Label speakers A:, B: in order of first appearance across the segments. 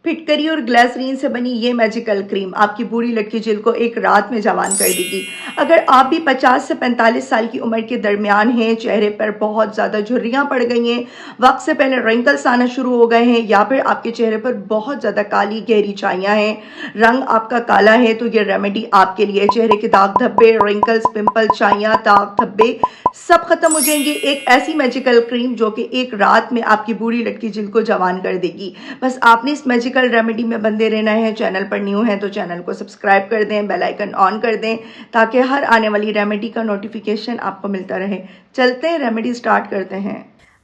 A: फिटकरी और ग्लिसरीन से बनी ये मैजिकल क्रीम आपकी बूढ़ी लटकी जिल्द को एक रात में जवान कर देगी। अगर आप भी 50 से 45 साल की उम्र के दरमियान हैं, चेहरे पर बहुत ज़्यादा झुर्रियाँ पड़ गई हैं, वक्त से पहले रिंकल्स आना शुरू हो गए हैं, या फिर आपके चेहरे पर बहुत ज़्यादा काली गहरी छाइयाँ हैं, रंग आपका काला है, तो ये रेमेडी आपके लिए। चेहरे के दाग धब्बे, रिंकल्स, पिंपल, छाइयाँ, दाग धब्बे सब खत्म हो जाएंगे। एक ऐसी मैजिकल क्रीम जो कि एक रात में आपकी बूढ़ी लटकी जिल्द को जवान कर देगी। बस आपने इस मैजिकल रेमेडी में बंधे रहना है। चैनल पर न्यू है तो चैनल को सब्सक्राइब कर दें, बेल आइकन ऑन कर दें ताकि हर आने वाली रेमेडी का नोटिफिकेशन आपको मिलता रहे। चलते हैं, रेमेडी स्टार्ट करते हैं।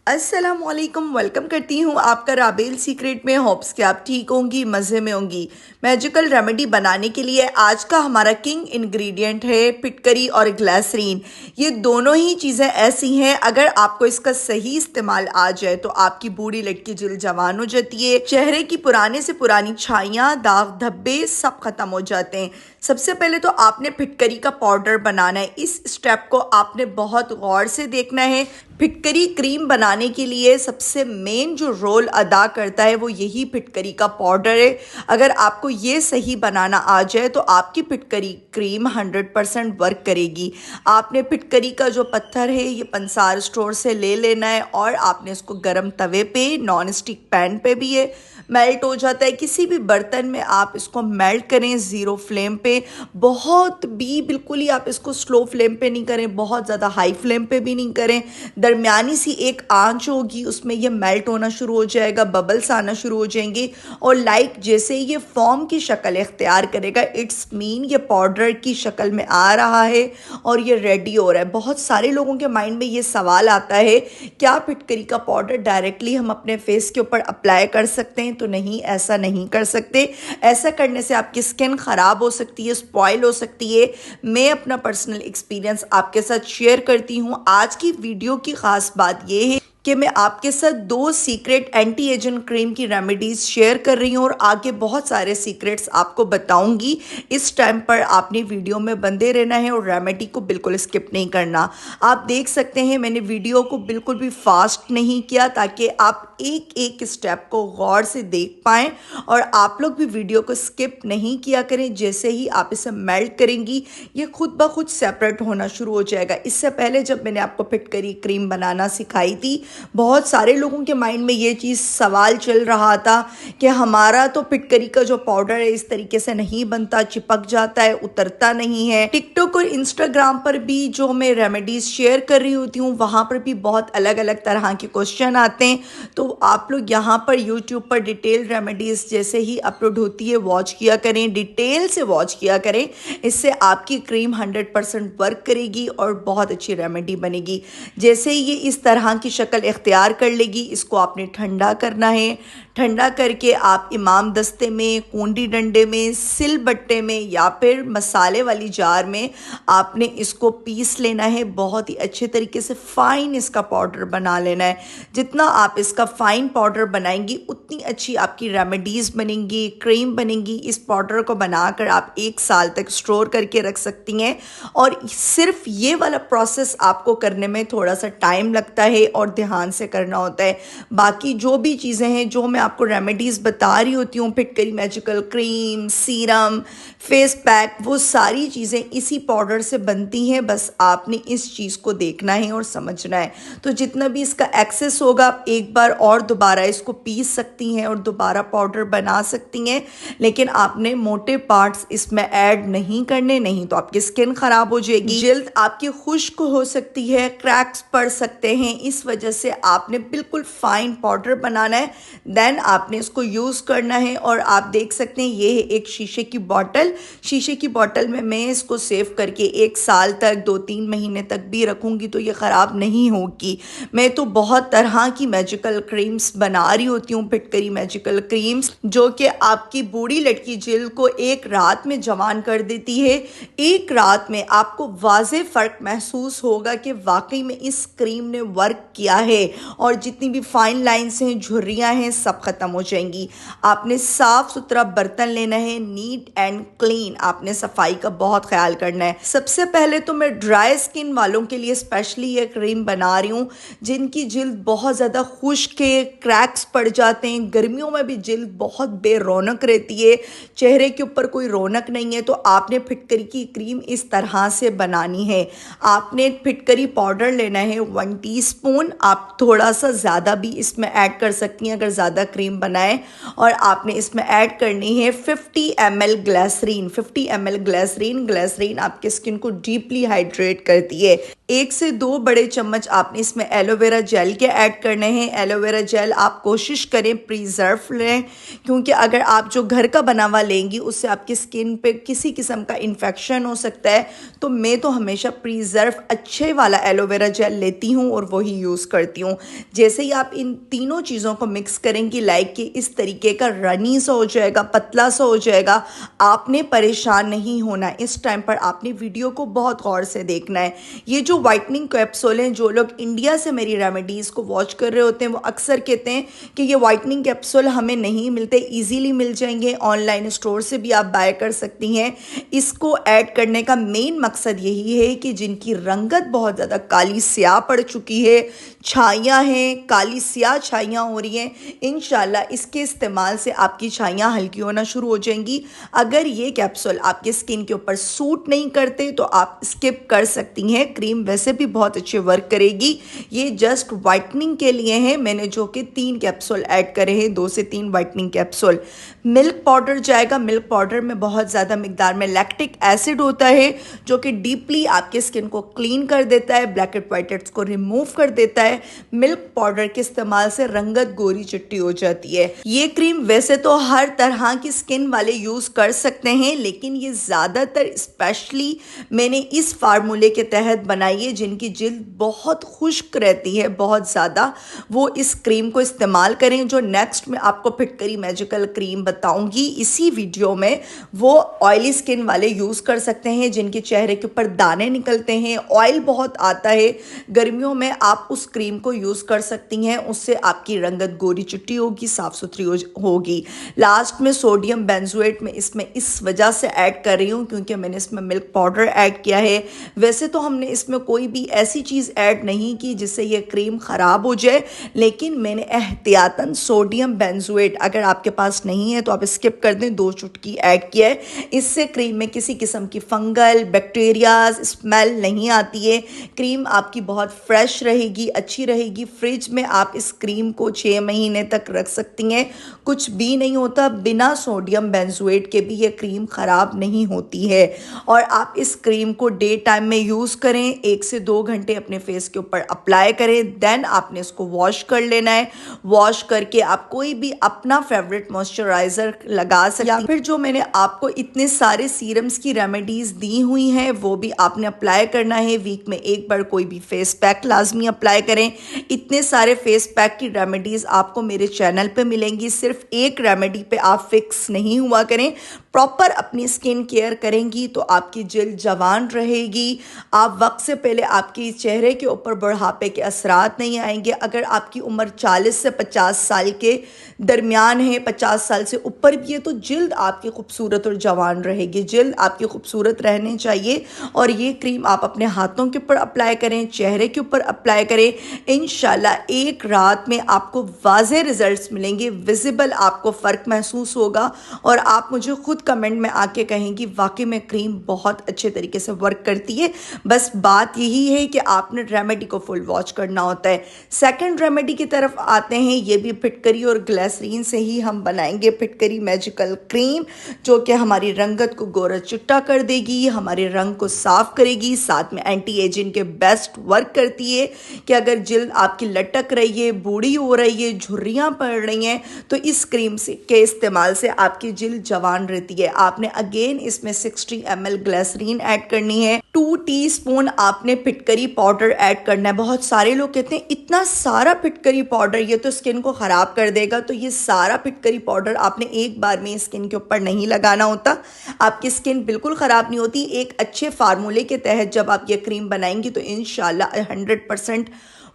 A: अस्सलामुअलैकुम, वेलकम करती हूँ आपका राबेल सीक्रेट में। होप्स कि आप ठीक होंगी, मज़े में होंगी। मैजिकल रेमेडी बनाने के लिए आज का हमारा किंग इंग्रेडिएंट है फिटकरी और ग्लिसरीन। ये दोनों ही चीज़ें ऐसी हैं, अगर आपको इसका सही इस्तेमाल आ जाए तो आपकी बूढ़ी लटकी जिल्द जवान हो जाती है। चेहरे की पुराने से पुरानी छाइयाँ, दाग धब्बे सब खत्म हो जाते हैं। सबसे पहले तो आपने फिटकरी का पाउडर बनाना है। इस स्टेप को आपने बहुत गौर से देखना है। फिटकरी क्रीम बनाने के लिए सबसे मेन जो रोल अदा करता है वो यही फिटकरी का पाउडर है। अगर आपको ये सही बनाना आ जाए तो आपकी फिटकरी क्रीम 100% वर्क करेगी। आपने फिटकरी का जो पत्थर है ये पंसार स्टोर से ले लेना है और आपने इसको गर्म तवे पे, नॉन स्टिक पैन पे भी ये मेल्ट हो जाता है। किसी भी बर्तन में आप इसको मेल्ट करें ज़ीरो फ्लेम पे। बहुत भी बिल्कुल ही आप इसको स्लो फ्लेम पे नहीं करें, बहुत ज़्यादा हाई फ्लेम पे भी नहीं करें। दरमियानी सी एक आंच होगी, उसमें ये मेल्ट होना शुरू हो जाएगा, बबल्स आना शुरू हो जाएंगे और लाइक जैसे ये फॉर्म की शक्ल इख्तियार करेगा, इट्स मीन ये पाउडर की शक्ल में आ रहा है और ये रेडी हो रहा है। बहुत सारे लोगों के माइंड में ये सवाल आता है, क्या फिटकरी का पाउडर डायरेक्टली हम अपने फेस के ऊपर अप्लाई कर सकते हैं? तो नहीं, ऐसा नहीं कर सकते। ऐसा करने से आपकी स्किन ख़राब हो सकती है, स्पॉइल हो सकती है। मैं अपना पर्सनल एक्सपीरियंस आपके साथ शेयर करती हूँ। आज की वीडियो की ख़ास बात यह है कि मैं आपके साथ 2 सीक्रेट एंटी एजिंग क्रीम की रेमेडीज़ शेयर कर रही हूँ और आगे बहुत सारे सीक्रेट्स आपको बताऊंगी। इस टाइम पर आपने वीडियो में बंधे रहना है और रेमेडी को बिल्कुल स्किप नहीं करना। आप देख सकते हैं मैंने वीडियो को बिल्कुल भी फास्ट नहीं किया ताकि आप एक एक स्टेप को गौर से देख पाएँ और आप लोग भी वीडियो को स्किप नहीं किया करें। जैसे ही आप इसे मेल्ट करेंगी ये खुद ब खुद सेपरेट होना शुरू हो जाएगा। इससे पहले जब मैंने आपको फिटकरी क्रीम बनाना सिखाई थी, बहुत सारे लोगों के माइंड में ये चीज़ सवाल चल रहा था कि हमारा तो फिटकरी का जो पाउडर है इस तरीके से नहीं बनता, चिपक जाता है, उतरता नहीं है। टिकटॉक और इंस्टाग्राम पर भी जो मैं रेमेडीज शेयर कर रही होती हूँ वहाँ पर भी बहुत अलग अलग तरह के क्वेश्चन आते हैं। तो आप लोग यहाँ पर यूट्यूब पर डिटेल रेमेडीज जैसे ही अपलोड होती है वॉच किया करें, डिटेल से वॉच किया करें। इससे आपकी क्रीम 100% वर्क करेगी और बहुत अच्छी रेमेडी बनेगी। जैसे ही ये इस तरह की शक्ल इख्तियार कर लेगी, इसको आपने ठंडा करना है। ठंडा करके आप इमाम दस्ते में, कूंडी डंडे में, सिल बट्टे में या फिर मसाले वाली जार में आपने इसको पीस लेना है। बहुत ही अच्छे तरीके से फाइन इसका पाउडर बना लेना है। जितना आप इसका फाइन पाउडर बनाएंगी उतनी अच्छी आपकी रेमेडीज़ बनेंगी, क्रीम बनेंगी। इस पाउडर को बनाकर आप 1 साल तक स्टोर करके रख सकती हैं और सिर्फ ये वाला प्रोसेस आपको करने में थोड़ा सा टाइम लगता है और ध्यान से करना होता है। बाकी जो भी चीज़ें हैं जो मैं आपको रेमेडीज़ बता रही होती हूँ, फिटकरी magical cream, serum, face pack, वो सारी चीज़ें इसी पाउडर से बनती हैं। बस आपने इस चीज़ को देखना है और समझना है। तो जितना भी इसका एक्सेस होगा आप एक बार और दोबारा इसको पीस सकती हैं और दोबारा पाउडर बना सकती हैं, लेकिन आपने मोटे पार्ट्स इसमें ऐड नहीं करने, नहीं तो आपकी स्किन ख़राब हो जाएगी, जिल्द आपकी खुश्क हो सकती है, क्रैक्स पड़ सकते हैं। इस वजह से आपने बिल्कुल फाइन पाउडर बनाना है, देन आपने इसको यूज़ करना है। और आप देख सकते हैं ये है एक शीशे की बॉटल। शीशे की बॉटल में मैं इसको सेव करके 1 साल तक, 2-3 महीने तक भी रखूँगी तो ये ख़राब नहीं होगी। मैं तो बहुत तरह की मैजिकल क्रीम्स बना रही होती हूँ, फिटकरी मैजिकल क्रीम्स, जो कि आपकी बूढ़ी लटकी जिल्द को एक रात में जवान कर देती है। एक रात में आपको वाज़े फ़र्क महसूस होगा कि वाकई में इस क्रीम ने वर्क किया है और जितनी भी फाइन लाइंस हैं, झुर्रियाँ हैं, सब खत्म हो जाएंगी। आपने साफ सुथरा बर्तन लेना है, नीट एंड क्लीन। आपने सफाई का बहुत ख्याल करना है। सबसे पहले तो मैं ड्राई स्किन वालों के लिए स्पेशली ये क्रीम बना रही हूँ, जिनकी जिल्द बहुत ज़्यादा खुश्क है, क्रैक्स पड़ जाते हैं, गर्मियों में भी जिल्द बहुत बेरौनक रहती है, चेहरे के ऊपर कोई रौनक नहीं है। तो आपने फिटकरी की क्रीम इस तरह से बनानी है। आपने फिटकरी पाउडर लेना है 1 टीस्पून। आप थोड़ा सा ज़्यादा भी इसमें ऐड कर सकती हैं अगर ज़्यादा क्रीम बनाए। और आपने इसमें ऐड करनी है 50 ml ग्लिसरीन। 50 ml ग्लिसरीन आपके स्किन को डीपली हाइड्रेट करती है। 1 से 2 बड़े चम्मच आपने इसमें एलोवेरा जेल के ऐड करने हैं। एलोवेरा जेल आप कोशिश करें प्रिजर्व लें, क्योंकि अगर आप जो घर का बना हुआ लेंगी उससे आपकी स्किन पे किसी किस्म का इन्फेक्शन हो सकता है। तो मैं तो हमेशा प्रिजर्व अच्छे वाला एलोवेरा जेल लेती हूँ और वही यूज़ करती हूँ। जैसे ही आप इन तीनों चीज़ों को मिक्स करेंगी, लाइक कि इस तरीके का रनी सा हो जाएगा, पतला सा हो जाएगा, आपने परेशान नहीं होना। इस टाइम पर आपने वीडियो को बहुत गौर से देखना है। ये जो वाइटनिंग कैप्सूल हैं, जो लोग इंडिया से मेरी रेमेडीज़ को वॉच कर रहे होते हैं वो अक्सर कहते हैं कि ये वाइटनिंग कैप्सूल हमें नहीं मिलते, इजीली मिल जाएंगे, ऑनलाइन स्टोर से भी आप बाय कर सकती हैं। इसको ऐड करने का मेन मकसद यही है कि जिनकी रंगत बहुत ज़्यादा काली स्याह पड़ चुकी है, छाइयाँ हैं, काली स्याह छाइयाँ हो रही हैं, इंशाल्लाह इसके इस्तेमाल से आपकी छाइयाँ हल्की होना शुरू हो जाएंगी। अगर ये कैप्सूल आपके स्किन के ऊपर सूट नहीं करते तो आप स्किप कर सकती हैं। क्रीम वैसे भी बहुत अच्छे वर्क करेगी। ये जस्ट वाइटनिंग के लिए है। मैंने जो कि 3 कैप्सूल ऐड करे हैं, 2 से 3 वाइटनिंग कैप्सूल। मिल्क पाउडर जाएगा। मिल्क पाउडर में बहुत ज़्यादा मिकदार में लैक्टिक एसिड होता है, जो कि डीपली आपके स्किन को क्लीन कर देता है, ब्लैक एंड व्हाइट हेड्स को रिमूव कर देता है। मिल्क पाउडर के इस्तेमाल से रंगत गोरी चिट्टी हो जाती है। ये क्रीम वैसे तो हर तरह की स्किन वाले यूज़ कर सकते हैं, लेकिन ये ज़्यादातर स्पेशली मैंने इस फार्मूले के तहत बनाई है जिनकी जिल्द बहुत खुश्क रहती है बहुत ज़्यादा, वो इस क्रीम को इस्तेमाल करें। जो नेक्स्ट में आपको फिटकरी मैजिकल क्रीम बताऊंगी इसी वीडियो में, वो ऑयली स्किन वाले यूज़ कर सकते हैं, जिनके चेहरे के ऊपर दाने निकलते हैं, ऑयल बहुत आता है गर्मियों में, आप उस क्रीम को यूज़ कर सकती हैं। उससे आपकी रंगत गोरी चिट्टी होगी, साफ़ सुथरी होगी। लास्ट में सोडियम बेंजोएट में इसमें इस वजह से ऐड कर रही हूँ क्योंकि मैंने इसमें मिल्क पाउडर ऐड किया है। वैसे तो हमने इसमें कोई भी ऐसी चीज़ ऐड नहीं की जिससे ये क्रीम ख़राब हो जाए, लेकिन मैंने एहतियातन सोडियम बेंजोएट, अगर आपके पास नहीं है तो आप स्किप कर दें, 2 चुटकी ऐड किया है। इससे क्रीम में किसी किस्म की फंगल बैक्टीरियाज स्मेल नहीं आती है। क्रीम आपकी बहुत फ्रेश रहेगी, अच्छी रहेगी। फ्रिज में आप इस क्रीम को 6 महीने तक रख सकती हैं, कुछ भी नहीं होता। बिना सोडियम बेंजोएट के भी ये क्रीम ख़राब नहीं होती है। और आप इस क्रीम को डे टाइम में यूज़ करें, 1 से 2 घंटे अपने फेस के ऊपर अप्लाई करें, देन आपने इसको वॉश कर लेना है। वॉश करके आप कोई भी अपना फेवरेट मॉइस्चराइज़र लगा सकते हैं, या फिर जो मैंने आपको इतने सारे सीरम्स की रेमेडीज़ दी हुई हैं वो भी आपने अप्लाई करना है। वीक में 1 बार कोई भी फेस पैक लाजमी अप्लाई करें। इतने सारे फेस पैक की रेमेडीज़ आपको मेरे चैनल पे मिलेंगी। सिर्फ एक रेमेडी पे आप फिक्स नहीं हुआ करें, प्रॉपर अपनी स्किन केयर करेंगी तो आपकी जिल्द जवान रहेगी। आप वक्त से पहले आपके चेहरे के ऊपर बुढ़ापे के असरात नहीं आएंगे। अगर आपकी उम्र 40 से 50 साल के दरमियान है, 50 साल से ऊपर भी है, तो जिल्द आपकी खूबसूरत और जवान रहेगी। जिल्द आपकी खूबसूरत रहनी चाहिए। और ये क्रीम आप अपने हाथों के ऊपर अप्लाई करें, चेहरे के ऊपर अप्लाई करें, इंशाल्लाह 1 रात में आपको वाज़े रिजल्ट्स मिलेंगे, विजिबल आपको फ़र्क महसूस होगा। और आप मुझे खुद कमेंट में आके कहेंगी वाकई में क्रीम बहुत अच्छे तरीके से वर्क करती है। बस बात यही है कि आपने रेमेडी को फुल वॉच करना होता है। सेकंड रेमेडी की तरफ आते हैं। ये भी फिटकरी और ग्लिसरीन से ही हम बनाएंगे फिटकरी मैजिकल क्रीम, जो कि हमारी रंगत को गोरा चिट्टा कर देगी, हमारे रंग को साफ करेगी, साथ में एंटी एजिंग के बेस्ट वर्क करती है। कि अगर जिल्द आपकी लटक रही है, बूढ़ी हो रही है, झुर्रियाँ पड़ रही हैं, तो इस क्रीम से के इस्तेमाल से आपकी जिल्द जवान रहती है। आपने अगेन इसमें 60 ml ग्लिसरीन ऐड करनी है। 2 टीस्पून आपने फिटकरी पाउडर ऐड करना है। बहुत सारे लोग कहते हैं इतना सारा फिटकरी पाउडर ये तो स्किन को ख़राब कर देगा, तो ये सारा फिटकरी पाउडर आपने एक बार में स्किन के ऊपर नहीं लगाना होता। आपकी स्किन बिल्कुल ख़राब नहीं होती। एक अच्छे फार्मूले के तहत जब आप ये क्रीम बनाएंगी तो इंशाल्लाह 100%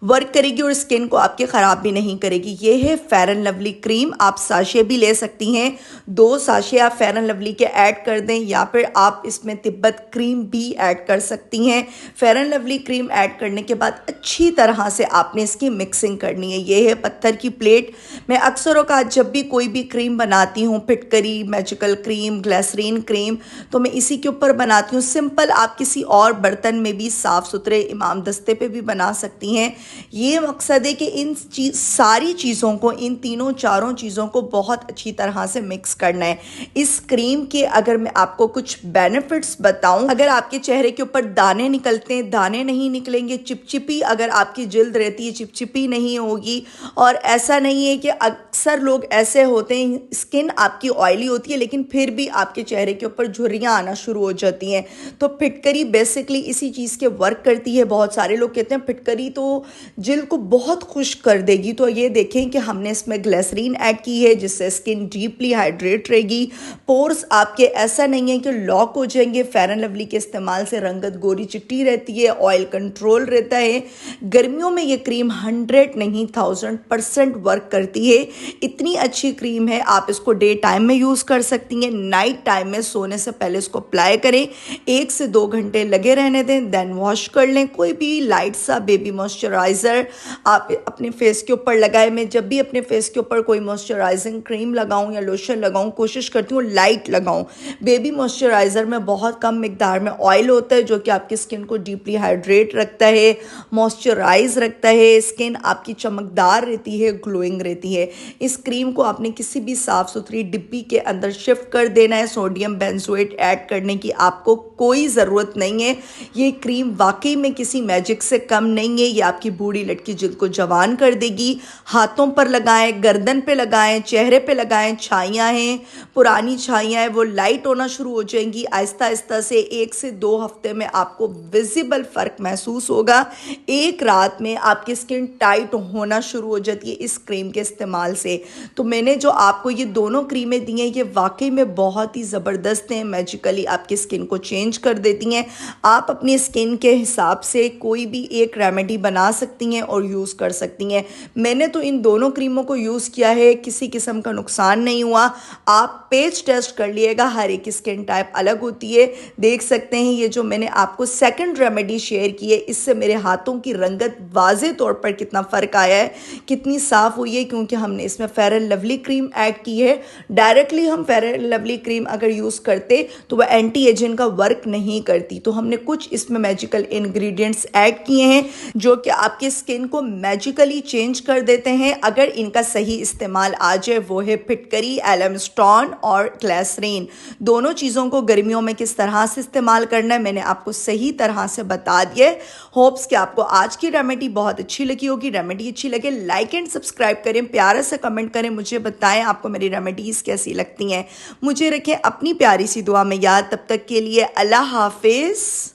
A: वर्क करेगी और स्किन को आपके ख़राब भी नहीं करेगी। ये है फेयर एंड लवली क्रीम। आप साशे भी ले सकती हैं, 2 साशे आप फेयर एंड लवली के ऐड कर दें, या फिर आप इसमें तिब्बत क्रीम भी ऐड कर सकती हैं। Fair and lovely cream add करने के बाद अच्छी तरह से आपने इसकी मिक्सिंग करनी है। ये है पत्थर की प्लेट। मैं अक्सर औकात जब भी कोई भी क्रीम बनाती हूँ, फिटकरी, मैजिकल क्रीम, ग्लिसरीन क्रीम, तो मैं इसी के ऊपर बनाती हूँ। सिंपल आप किसी और बर्तन में भी, साफ़ सुथरे इमाम दस्ते पे भी बना सकती हैं। ये मकसद है कि इन सारी चीज़ों को, इन तीनों चारों चीज़ों को बहुत अच्छी तरह से मिक्स करना है। इस क्रीम के अगर मैं आपको कुछ बेनिफिट्स बताऊं, अगर आपके चेहरे के ऊपर दाने निकलते हैं, दाने नहीं निकलेंगे। चिपचिपी अगर आपकी जिल्द रहती है, चिपचिपी नहीं होगी। और ऐसा नहीं है कि अक्सर लोग ऐसे होते हैं, स्किन आपकी ऑयली होती है लेकिन फिर भी आपके चेहरे के ऊपर झुर्रियाँ आना शुरू हो जाती हैं। तो फिटकरी बेसिकली इसी चीज़ के वर्क करती है। बहुत सारे लोग कहते हैं फिटकरी तो जिल्द को बहुत खुश्क कर देगी, तो ये देखें कि हमने इसमें ग्लिसरीन ऐड की है जिससे स्किन डीपली हाइड्रेट रहेगी। पोर्स आपके ऐसा नहीं है कि लॉक हो जाएंगे। फेयर एंड लवली के इस्तेमाल से रंगत गोरी चिट्टी रहती है, ऑयल कंट्रोल रहता है। गर्मियों में ये क्रीम 100 नहीं 1000% वर्क करती है। इतनी अच्छी क्रीम है, आप इसको डे टाइम में यूज़ कर सकती हैं। नाइट टाइम में सोने से पहले इसको अप्लाई करें, 1 से 2 घंटे लगे रहने दें, देन वॉश कर लें। कोई भी लाइट सा बेबी मॉइस्चराइज़र आप अपने फेस के ऊपर लगाएं। मैं जब भी अपने फेस के ऊपर कोई मॉइस्चराइजिंग क्रीम लगाऊं या लोशन लगाऊं, कोशिश करती हूँ लाइट लगाऊं। बेबी मॉइस्चराइज़र में बहुत कम मिकदार में ऑयल होता है जो कि आपकी स्किन को डीपली हाइड्रेट रखता है, मॉइस्चराइज रखता है। स्किन आपकी चमकदार रहती है, ग्लोइंग रहती है। इस क्रीम को आपने किसी भी साफ़ सुथरी डिब्बी के अंदर शिफ्ट कर देना है। सोडियम बेंजोएट ऐड करने की आपको कोई ज़रूरत नहीं है। ये क्रीम वाकई में किसी मैजिक से कम नहीं है। ये आपकी बूढ़ी लटकी जिल्द को जवान कर देगी। हाथों पर लगाएं, गर्दन पे लगाएं, चेहरे पे लगाएं। छाइयाँ हैं, पुरानी छाइयाँ हैं, वो लाइट होना शुरू हो जाएंगी। आहिस्ता आहिस्ता से 1 से 2 हफ्ते में आपको विजिबल फ़र्क महसूस होगा। एक रात में आपकी स्किन टाइट होना शुरू हो जाती है इस क्रीम के इस्तेमाल से। तो मैंने जो आपको ये दोनों क्रीमें दी हैं, ये वाकई में बहुत ही ज़बरदस्त हैं। मैजिकली आपकी स्किन को चेंज कर देती हैं। आप अपनी स्किन के हिसाब से कोई भी एक रेमेडी बना सकती हैं और यूज़ कर सकती हैं। मैंने तो इन दोनों क्रीमों को यूज़ किया है, किसी किस्म का नुकसान नहीं हुआ। आप पेज टेस्ट कर लिएगा, हर एक स्किन टाइप अलग होती है। देख सकते हैं ये जो मैंने आपको सेकंड रेमेडी शेयर की है, इससे मेरे हाथों की रंगत वाज़े तौर पर कितना फ़र्क आया है, कितनी साफ़ हुई है, क्योंकि हमने इसमें fair and lovely cream add की है। डायरेक्टली हम फेयर एंड लवली क्रीम अगर यूज़ करते तो वह एंटी एजिंग का वर्क नहीं करती। तो हमने कुछ इसमें मैजिकल इंग्रेडिएंट्स ऐड किए हैं जो कि आपकी स्किन को मैजिकली चेंज कर देते हैं अगर इनका सही इस्तेमाल आ जाए। वो है फिटकरी, एलमस्टोन और ग्लिसरीन। दोनों चीज़ों को गर्मियों में किस तरह से इस्तेमाल करना है मैंने आपको सही तरह से बता दिया। होप्स कि आपको आज की रेमेडी बहुत अच्छी लगी होगी। रेमेडी अच्छी लगे लाइक एंड सब्सक्राइब करें, प्यारा से कमेंट करें, मुझे बताएं आपको मेरी रेमेडीज़ कैसी लगती हैं। मुझे रखें अपनी प्यारी सी दुआ में याद। तब तक के लिए अल्लाह हाफिज़।